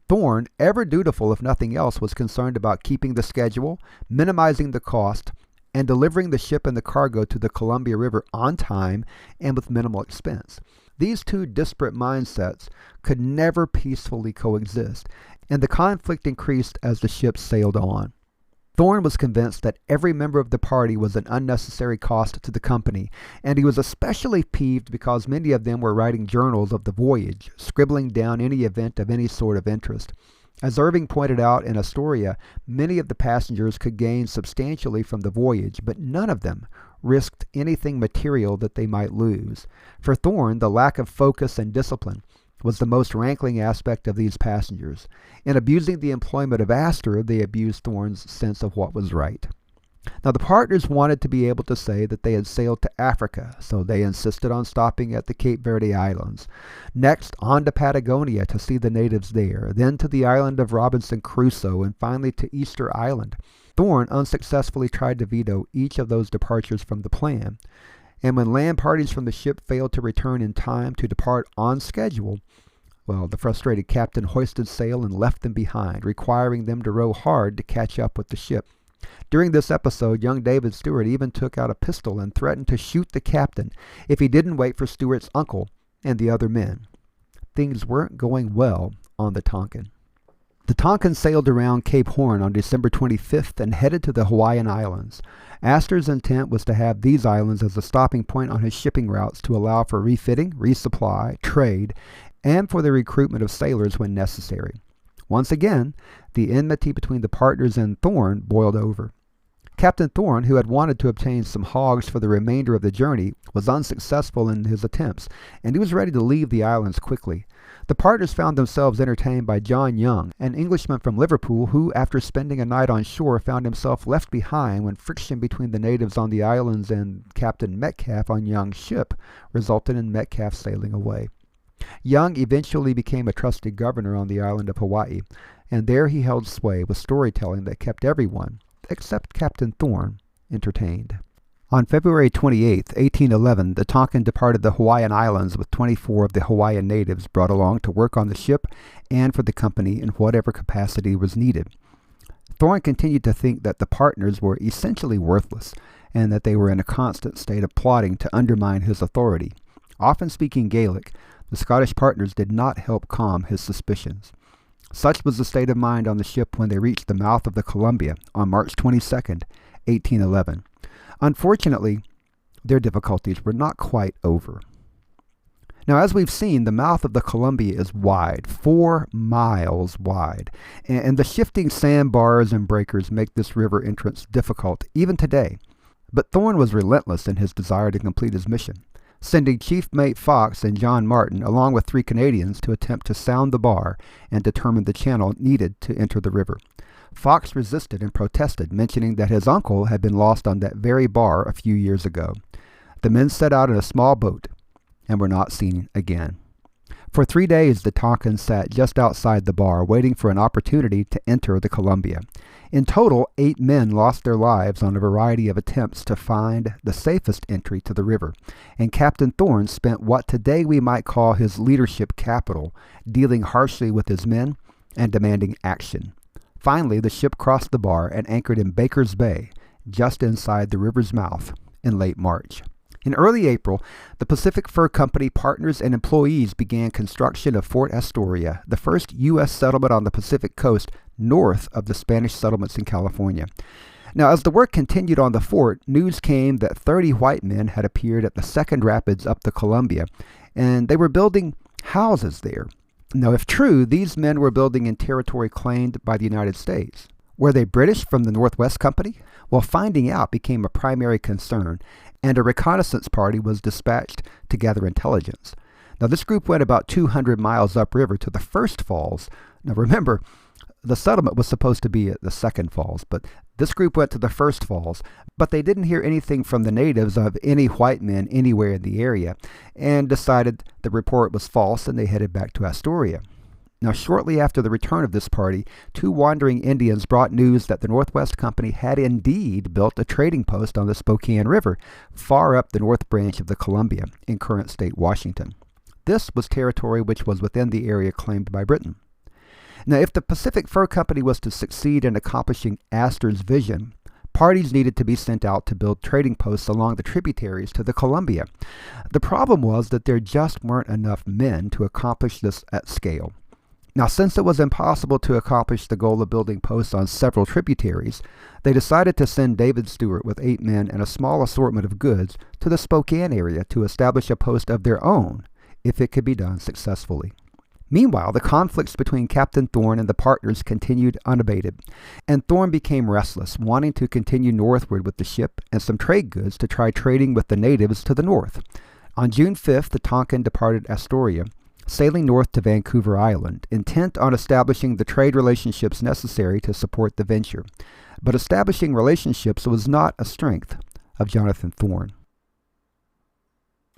Thorn, ever dutiful if nothing else, was concerned about keeping the schedule, minimizing the cost, and delivering the ship and the cargo to the Columbia River on time and with minimal expense. These two disparate mindsets could never peacefully coexist, and the conflict increased as the ship sailed on. Thorn was convinced that every member of the party was an unnecessary cost to the company, and he was especially peeved because many of them were writing journals of the voyage, scribbling down any event of any sort of interest. As Irving pointed out in Astoria, many of the passengers could gain substantially from the voyage, but none of them risked anything material that they might lose. For Thorn, the lack of focus and discipline was the most rankling aspect of these passengers. In abusing the employment of Astor, they abused Thorn's sense of what was right. Now, the partners wanted to be able to say that they had sailed to Africa, so they insisted on stopping at the Cape Verde Islands. Next, on to Patagonia to see the natives there, then to the island of Robinson Crusoe, and finally to Easter Island. Thorn unsuccessfully tried to veto each of those departures from the plan, and when land parties from the ship failed to return in time to depart on schedule, well, the frustrated captain hoisted sail and left them behind, requiring them to row hard to catch up with the ship. During this episode, young David Stewart even took out a pistol and threatened to shoot the captain if he didn't wait for Stewart's uncle and the other men. Things weren't going well on the Tonquin. The Tonquin sailed around Cape Horn on December 25th and headed to the Hawaiian Islands. Astor's intent was to have these islands as a stopping point on his shipping routes to allow for refitting, resupply, trade, and for the recruitment of sailors when necessary. Once again, the enmity between the partners and Thorn boiled over. Captain Thorn, who had wanted to obtain some hogs for the remainder of the journey, was unsuccessful in his attempts, and he was ready to leave the islands quickly. The partners found themselves entertained by John Young, an Englishman from Liverpool who, after spending a night on shore, found himself left behind when friction between the natives on the islands and Captain Metcalf on Young's ship resulted in Metcalf sailing away. Young eventually became a trusted governor on the island of Hawaii, and there he held sway with storytelling that kept everyone, except Captain Thorn, entertained. On February 28, 1811, the Tonquin departed the Hawaiian Islands with 24 of the Hawaiian natives brought along to work on the ship and for the company in whatever capacity was needed. Thorn continued to think that the partners were essentially worthless and that they were in a constant state of plotting to undermine his authority. Often speaking Gaelic, the Scottish partners did not help calm his suspicions. Such was the state of mind on the ship when they reached the mouth of the Columbia on March 22, 1811. Unfortunately, their difficulties were not quite over. Now, as we've seen, the mouth of the Columbia is wide, 4 miles wide, and the shifting sandbars and breakers make this river entrance difficult even today. But Thorn was relentless in his desire to complete his mission, sending Chief Mate Fox and John Martin, along with 3 Canadians, to attempt to sound the bar and determine the channel needed to enter the river. Fox resisted and protested, mentioning that his uncle had been lost on that very bar a few years ago. The men set out in a small boat and were not seen again. For 3 days, the Tonquin sat just outside the bar, waiting for an opportunity to enter the Columbia. In total, 8 men lost their lives on a variety of attempts to find the safest entry to the river, and Captain Thorn spent what today we might call his leadership capital, dealing harshly with his men and demanding action. Finally, the ship crossed the bar and anchored in Baker's Bay, just inside the river's mouth, in late March. In early April, the Pacific Fur Company partners and employees began construction of Fort Astoria, the first U.S. settlement on the Pacific coast north of the Spanish settlements in California. Now, as the work continued on the fort, news came that 30 white men had appeared at the second rapids up the Columbia, and they were building houses there. Now, if true, these men were building in territory claimed by the United States. Were they British from the Northwest Company? Well, finding out became a primary concern, and a reconnaissance party was dispatched to gather intelligence. Now, this group went about 200 miles upriver to the first falls. Now, remember, the settlement was supposed to be at the second falls, but this group went to the first falls, but they didn't hear anything from the natives of any white men anywhere in the area, and decided the report was false, and they headed back to Astoria. Now, shortly after the return of this party, 2 wandering Indians brought news that the Northwest Company had indeed built a trading post on the Spokane River, far up the north branch of the Columbia, in current state Washington. This was territory which was within the area claimed by Britain. Now, if the Pacific Fur Company was to succeed in accomplishing Astor's vision, parties needed to be sent out to build trading posts along the tributaries to the Columbia. The problem was that there just weren't enough men to accomplish this at scale. Now, since it was impossible to accomplish the goal of building posts on several tributaries, they decided to send David Stewart with 8 men and a small assortment of goods to the Spokane area to establish a post of their own, if it could be done successfully. Meanwhile, the conflicts between Captain Thorne and the partners continued unabated, and Thorne became restless, wanting to continue northward with the ship and some trade goods to try trading with the natives to the north. On June 5th, the Tonquin departed Astoria, sailing north to Vancouver Island, intent on establishing the trade relationships necessary to support the venture. But establishing relationships was not a strength of Jonathan Thorne.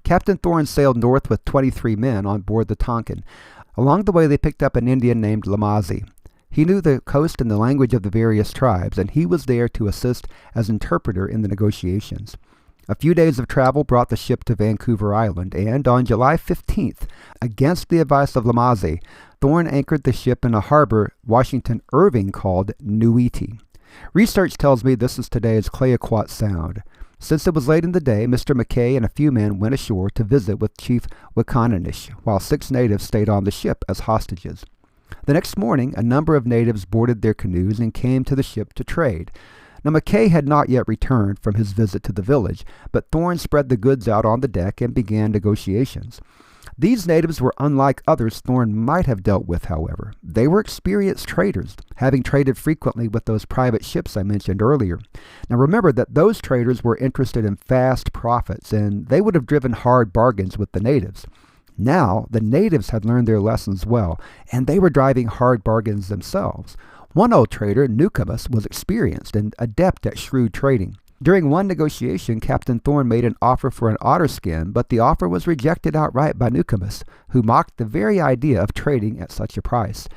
Captain Thorne sailed north with 23 men on board the Tonquin. Along the way, they picked up an Indian named Lamazi. He knew the coast and the language of the various tribes, and he was there to assist as interpreter in the negotiations. A few days of travel brought the ship to Vancouver Island, and on July 15th, against the advice of Lamazi, Thorne anchored the ship in a harbor Washington Irving called Nuiti. Research tells me this is today's Clayoquot Sound. Since it was late in the day, Mr. McKay and a few men went ashore to visit with Chief Wikananish, while 6 natives stayed on the ship as hostages. The next morning, a number of natives boarded their canoes and came to the ship to trade. Now, McKay had not yet returned from his visit to the village, but Thorne spread the goods out on the deck and began negotiations. These natives were unlike others Thorne might have dealt with, however. They were experienced traders, having traded frequently with those private ships I mentioned earlier. Now, remember that those traders were interested in fast profits, and they would have driven hard bargains with the natives. Now, the natives had learned their lessons well, and they were driving hard bargains themselves. One old trader, Newcomus, was experienced and adept at shrewd trading. During one negotiation, Captain Thorne made an offer for an otter skin, but the offer was rejected outright by Newcomus, who mocked the very idea of trading at such a price.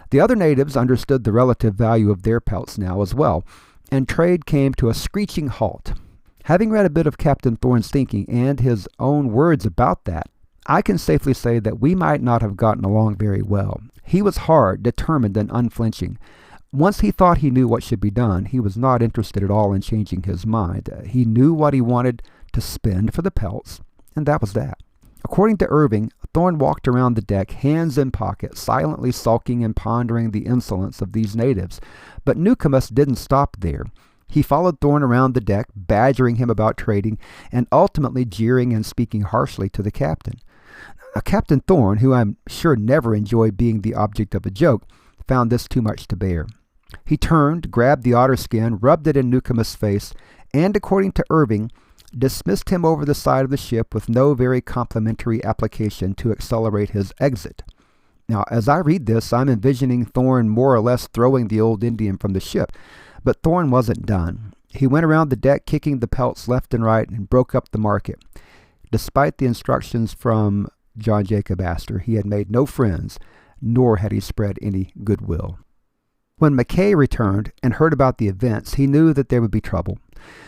The other natives understood the relative value of their pelts now as well, and trade came to a screeching halt. Having read a bit of Captain Thorne's thinking and his own words about that, I can safely say that we might not have gotten along very well. He was hard, determined, and unflinching. Once he thought he knew what should be done, he was not interested at all in changing his mind. He knew what he wanted to spend for the pelts, and that was that. According to Irving, Thorne walked around the deck, hands in pocket, silently sulking and pondering the insolence of these natives. But Newcomus didn't stop there. He followed Thorne around the deck, badgering him about trading, and ultimately jeering and speaking harshly to the captain. Captain Thorne, who I'm sure never enjoyed being the object of a joke, found this too much to bear. He turned, grabbed the otter skin, rubbed it in Newcomus' face, and, according to Irving, dismissed him over the side of the ship with no very complimentary application to accelerate his exit. Now, as I read this, I'm envisioning Thorne more or less throwing the old Indian from the ship, but Thorne wasn't done. He went around the deck, kicking the pelts left and right, and broke up the market. Despite the instructions from John Jacob Astor, he had made no friends, nor had he spread any goodwill. When McKay returned and heard about the events, he knew that there would be trouble.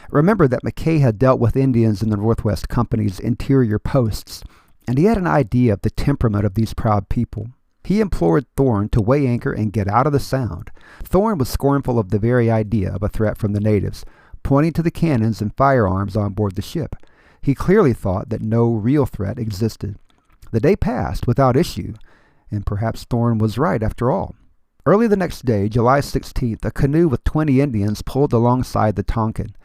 Remember that McKay had dealt with Indians in the Northwest Company's interior posts, and he had an idea of the temperament of these proud people. He implored Thorn to weigh anchor and get out of the sound. Thorn was scornful of the very idea of a threat from the natives, pointing to the cannons and firearms on board the ship. He clearly thought that no real threat existed. The day passed without issue, and perhaps Thorn was right after all. Early the next day, July 16th, a canoe with 20 Indians pulled alongside the Tonquin.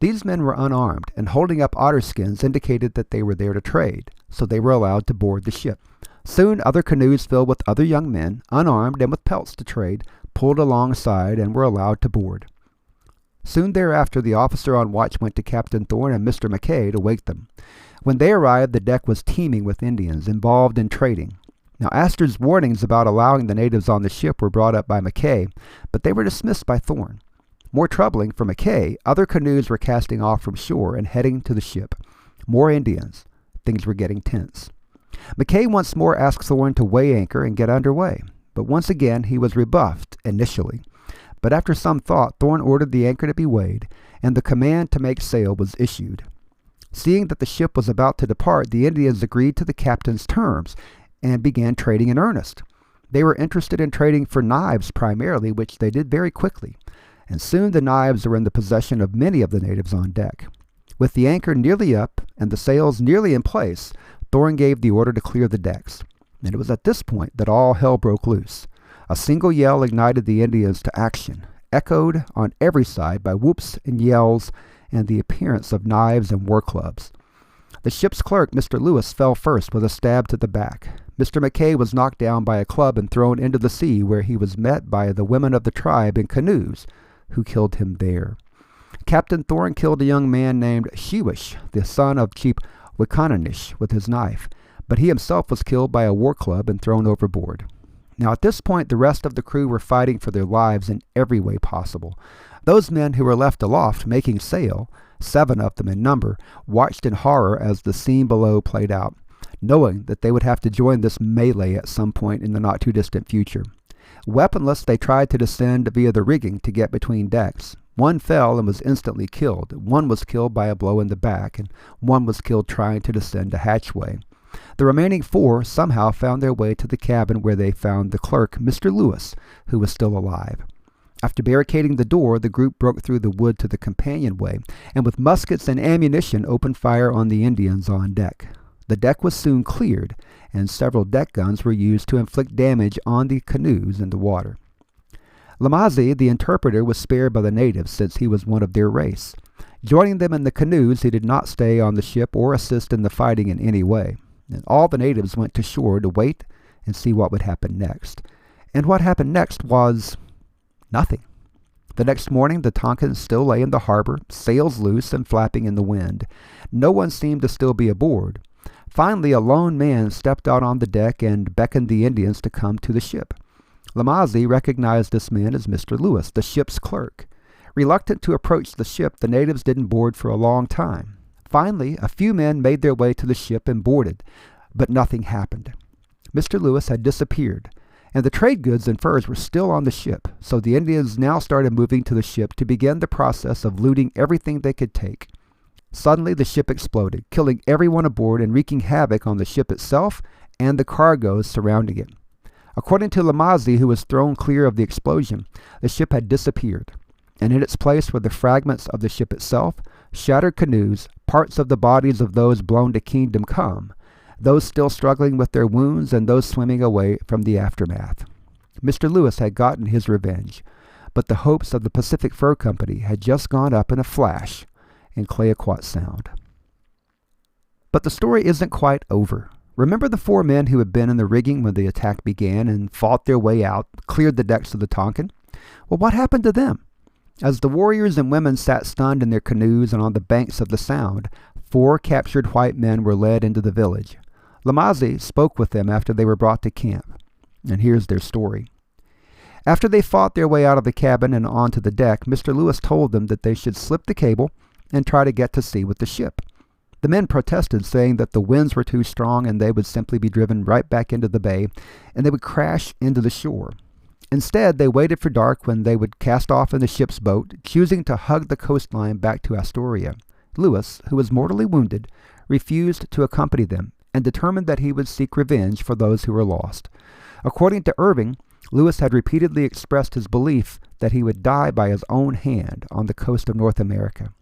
These men were unarmed, and holding up otter skins indicated that they were there to trade, so they were allowed to board the ship. Soon other canoes filled with other young men, unarmed and with pelts to trade, pulled alongside and were allowed to board. Soon thereafter, the officer on watch went to Captain Thorn and Mr. McKay to wake them. When they arrived, the deck was teeming with Indians involved in trading. Now, Astor's warnings about allowing the natives on the ship were brought up by McKay, but they were dismissed by Thorn. More troubling for McKay, other canoes were casting off from shore and heading to the ship. More Indians. Things were getting tense. McKay once more asked Thorn to weigh anchor and get underway, but once again he was rebuffed initially. But after some thought, Thorn ordered the anchor to be weighed, and the command to make sail was issued. Seeing that the ship was about to depart, the Indians agreed to the captain's terms and began trading in earnest. They were interested in trading for knives primarily, which they did very quickly, and soon the knives were in the possession of many of the natives on deck. With the anchor nearly up and the sails nearly in place, Thorn gave the order to clear the decks, and it was at this point that all hell broke loose. A single yell ignited the Indians to action, echoed on every side by whoops and yells and the appearance of knives and war clubs. The ship's clerk, Mr. Lewis, fell first with a stab to the back. Mr. McKay was knocked down by a club and thrown into the sea, where he was met by the women of the tribe in canoes, who killed him there. Captain Thorn killed a young man named Shewish, the son of Chief Wikananish, with his knife, but he himself was killed by a war club and thrown overboard. Now at this point, the rest of the crew were fighting for their lives in every way possible. Those men who were left aloft making sail, 7 of them in number, watched in horror as the scene below played out, knowing that they would have to join this melee at some point in the not-too-distant future. Weaponless, they tried to descend via the rigging to get between decks. One fell and was instantly killed. One was killed by a blow in the back, and one was killed trying to descend a hatchway. The remaining 4 somehow found their way to the cabin, where they found the clerk, Mr. Lewis, who was still alive. After barricading the door, the group broke through the wood to the companionway, and with muskets and ammunition opened fire on the Indians on deck. The deck was soon cleared, and several deck guns were used to inflict damage on the canoes in the water. Lamazi, the interpreter, was spared by the natives, since he was one of their race. Joining them in the canoes, he did not stay on the ship or assist in the fighting in any way, and all the natives went to shore to wait and see what would happen next. And what happened next was nothing. The next morning, the Tonquin still lay in the harbor, sails loose and flapping in the wind. No one seemed to still be aboard. Finally, a lone man stepped out on the deck and beckoned the Indians to come to the ship. Lamazi recognized this man as Mr. Lewis, the ship's clerk. Reluctant to approach the ship, the natives didn't board for a long time. Finally, a few men made their way to the ship and boarded, but nothing happened. Mr. Lewis had disappeared, and the trade goods and furs were still on the ship, so the Indians now started moving to the ship to begin the process of looting everything they could take. Suddenly, the ship exploded, killing everyone aboard and wreaking havoc on the ship itself and the cargoes surrounding it. According to Lamazi, who was thrown clear of the explosion, the ship had disappeared, and in its place were the fragments of the ship itself, shattered canoes, parts of the bodies of those blown to kingdom come, those still struggling with their wounds, and those swimming away from the aftermath. Mr. Lewis had gotten his revenge, but the hopes of the Pacific Fur Company had just gone up in a flash in Clayoquot Sound. But the story isn't quite over. Remember the 4 men who had been in the rigging when the attack began and fought their way out, cleared the decks of the Tonquin? Well, what happened to them? As the warriors and women sat stunned in their canoes and on the banks of the Sound, 4 captured white men were led into the village. Lamazi spoke with them after they were brought to camp, and here's their story. After they fought their way out of the cabin and onto the deck, Mr. Lewis told them that they should slip the cable and try to get to sea with the ship. The men protested, saying that the winds were too strong and they would simply be driven right back into the bay, and they would crash into the shore. Instead, they waited for dark, when they would cast off in the ship's boat, choosing to hug the coastline back to Astoria. Lewis, who was mortally wounded, refused to accompany them, and determined that he would seek revenge for those who were lost. According to Irving, Lewis had repeatedly expressed his belief that he would die by his own hand on the coast of North America.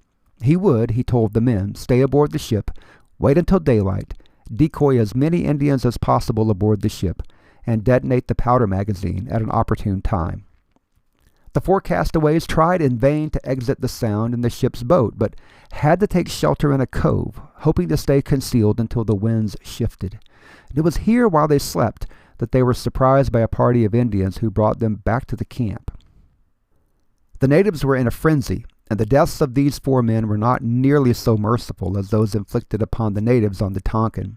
He would, he told the men, stay aboard the ship, wait until daylight, decoy as many Indians as possible aboard the ship, and detonate the powder magazine at an opportune time. The four castaways tried in vain to exit the sound in the ship's boat, but had to take shelter in a cove, hoping to stay concealed until the winds shifted. It was here, while they slept, that they were surprised by a party of Indians who brought them back to the camp. The natives were in a frenzy, and the deaths of these four men were not nearly so merciful as those inflicted upon the natives on the Tonquin.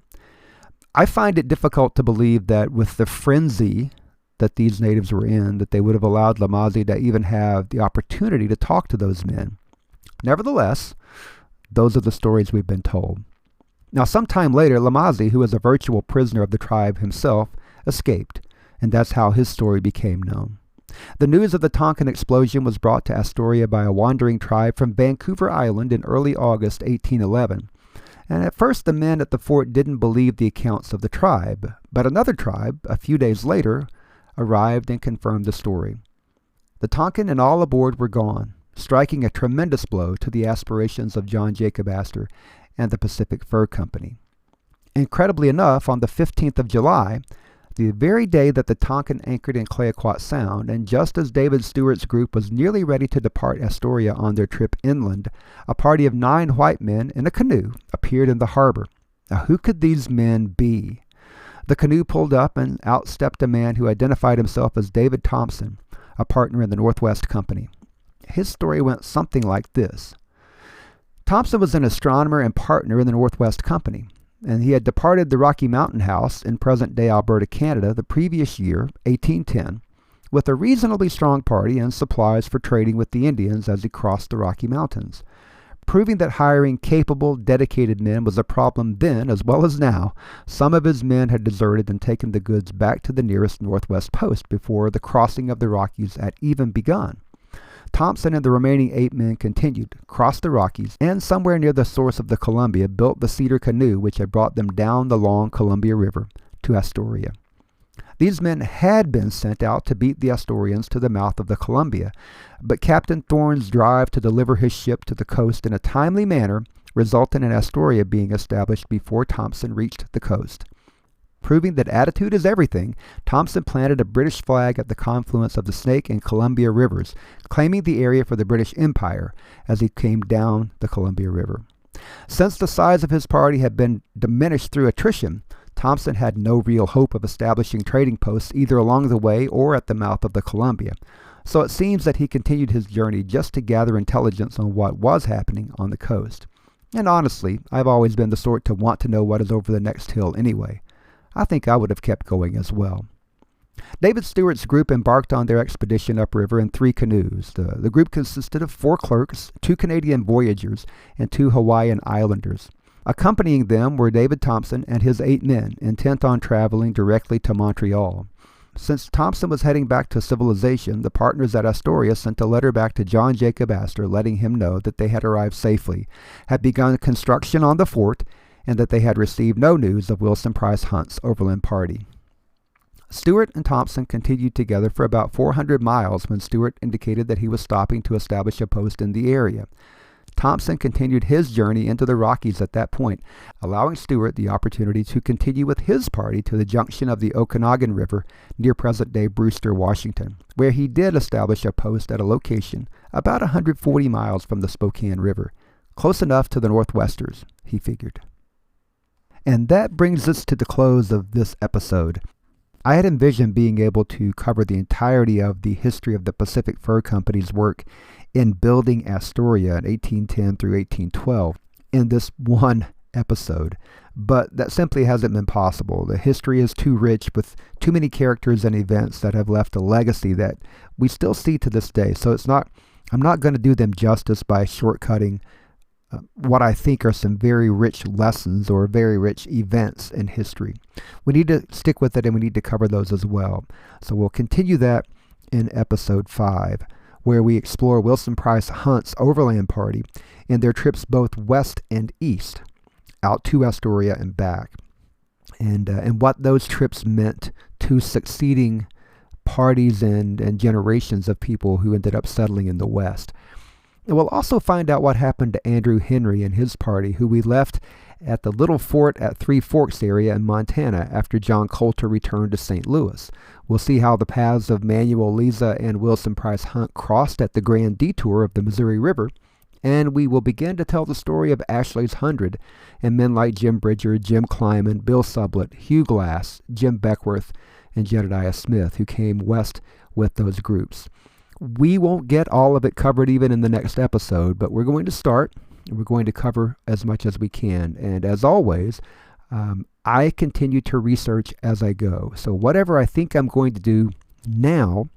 I find it difficult to believe that with the frenzy that these natives were in, that they would have allowed Lamazi to even have the opportunity to talk to those men. Nevertheless, those are the stories we've been told. Now, sometime later, Lamazi, who was a virtual prisoner of the tribe himself, escaped, and that's how his story became known. The news of the Tonquin explosion was brought to Astoria by a wandering tribe from Vancouver Island in early August 1811. And at first the men at the fort didn't believe the accounts of the tribe, but another tribe, a few days later, arrived and confirmed the story. The Tonquin and all aboard were gone, striking a tremendous blow to the aspirations of John Jacob Astor and the Pacific Fur Company. Incredibly enough, on the 15th of July, the very day that the Tonquin anchored in Clayoquot Sound, and just as David Stewart's group was nearly ready to depart Astoria on their trip inland, a party of 9 white men in a canoe appeared in the harbor. Now, who could these men be? The canoe pulled up, and out stepped a man who identified himself as David Thompson, a partner in the Northwest Company. His story went something like this. Thompson was an astronomer and partner in the Northwest Company, and he had departed the Rocky Mountain House in present-day Alberta, Canada, the previous year, 1810, with a reasonably strong party and supplies for trading with the Indians as he crossed the Rocky Mountains. Proving that hiring capable, dedicated men was a problem then as well as now, some of his men had deserted and taken the goods back to the nearest Northwest post before the crossing of the Rockies had even begun. Thompson and the remaining 8 men continued, crossed the Rockies, and somewhere near the source of the Columbia built the cedar canoe which had brought them down the long Columbia River to Astoria. These men had been sent out to beat the Astorians to the mouth of the Columbia, but Captain Thorne's drive to deliver his ship to the coast in a timely manner resulted in Astoria being established before Thompson reached the coast. Proving that attitude is everything, Thompson planted a British flag at the confluence of the Snake and Columbia rivers, claiming the area for the British Empire as he came down the Columbia River. Since the size of his party had been diminished through attrition, Thompson had no real hope of establishing trading posts either along the way or at the mouth of the Columbia, so it seems that he continued his journey just to gather intelligence on what was happening on the coast. And honestly, I've always been the sort to want to know what is over the next hill anyway. I think I would have kept going as well. David Stewart's group embarked on their expedition upriver in 3 canoes. The group consisted of 4 clerks, 2 Canadian voyageurs, and 2 Hawaiian islanders. Accompanying them were David Thompson and his 8 men, intent on traveling directly to Montreal. Since Thompson was heading back to civilization, the partners at Astoria sent a letter back to John Jacob Astor letting him know that they had arrived safely, had begun construction on the fort, and that they had received no news of Wilson Price Hunt's overland party. Stewart and Thompson continued together for about 400 miles when Stewart indicated that he was stopping to establish a post in the area. Thompson continued his journey into the Rockies at that point, allowing Stewart the opportunity to continue with his party to the junction of the Okanagan River near present-day Brewster, Washington, where he did establish a post at a location about 140 miles from the Spokane River, close enough to the Northwesters, he figured. And that brings us to the close of this episode. I had envisioned being able to cover the entirety of the history of the Pacific Fur Company's work in building Astoria in 1810 through 1812 in this one episode, but that simply hasn't been possible. The history is too rich with too many characters and events that have left a legacy that we still see to this day. So I'm not going to do them justice by shortcutting what I think are some very rich lessons or very rich events in history. We need to stick with it, and we need to cover those as well. So we'll continue that in episode 5, where we explore Wilson Price Hunt's overland party in their trips both west and east, out to Astoria and back, and what those trips meant to to succeeding parties and generations of people who ended up settling in the West. And we'll also find out what happened to Andrew Henry and his party, who we left at the little fort at Three Forks area in Montana after John Coulter returned to St. Louis. We'll see how the paths of Manuel Liza and Wilson Price Hunt crossed at the Grand Detour of the Missouri River, and we will begin to tell the story of Ashley's 100 and men like Jim Bridger, Jim Kleiman, Bill Sublett, Hugh Glass, Jim Beckworth, and Jedediah Smith, who came west with those groups. We won't get all of it covered even in the next episode, but we're going to start. We're going to cover as much as we can. And as always, I continue to research as I go. So whatever I think I'm going to do now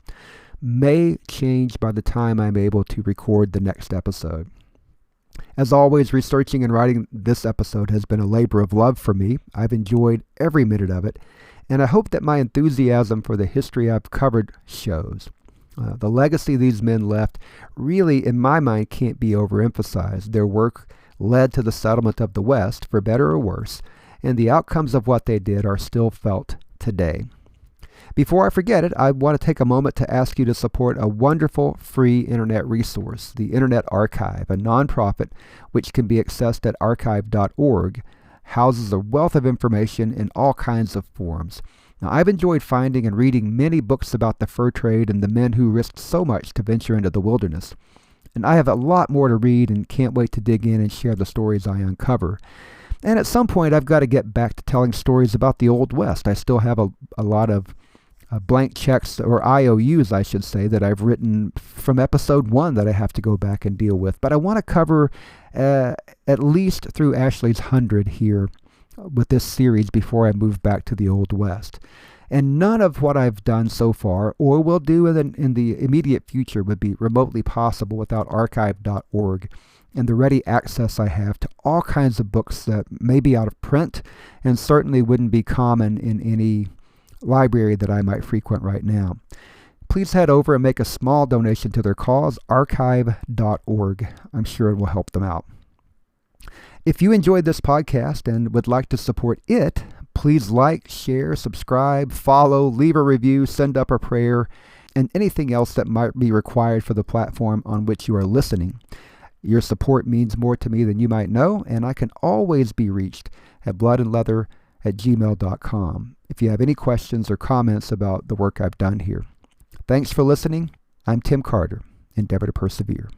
may change by the time I'm able to record the next episode. As always, researching and writing this episode has been a labor of love for me. I've enjoyed every minute of it, and I hope that my enthusiasm for the history I've covered shows. The legacy these men left really, in my mind, can't be overemphasized. Their work led to the settlement of the West, for better or worse, and the outcomes of what they did are still felt today. Before I forget it, I want to take a moment to ask you to support a wonderful free internet resource, the Internet Archive, a nonprofit which can be accessed at archive.org, houses a wealth of information in all kinds of forms. Now, I've enjoyed finding and reading many books about the fur trade and the men who risked so much to venture into the wilderness. And I have a lot more to read and can't wait to dig in and share the stories I uncover. And at some point, I've got to get back to telling stories about the Old West. I still have a lot of blank checks, or IOUs, I should say, that I've written from episode 1 that I have to go back and deal with. But I want to cover at least through Ashley's 100 here with this series before I move back to the Old West. And none of what I've done so far, or will do in the immediate future, would be remotely possible without archive.org and the ready access I have to all kinds of books that may be out of print and certainly wouldn't be common in any library that I might frequent right now. Please head over and make a small donation to their cause, archive.org. I'm sure it will help them out. If you enjoyed this podcast and would like to support it, please like, share, subscribe, follow, leave a review, send up a prayer, and anything else that might be required for the platform on which you are listening. Your support means more to me than you might know, and I can always be reached at bloodandleather@gmail.com if you have any questions or comments about the work I've done here. Thanks for listening. I'm Tim Carter. Endeavor to persevere.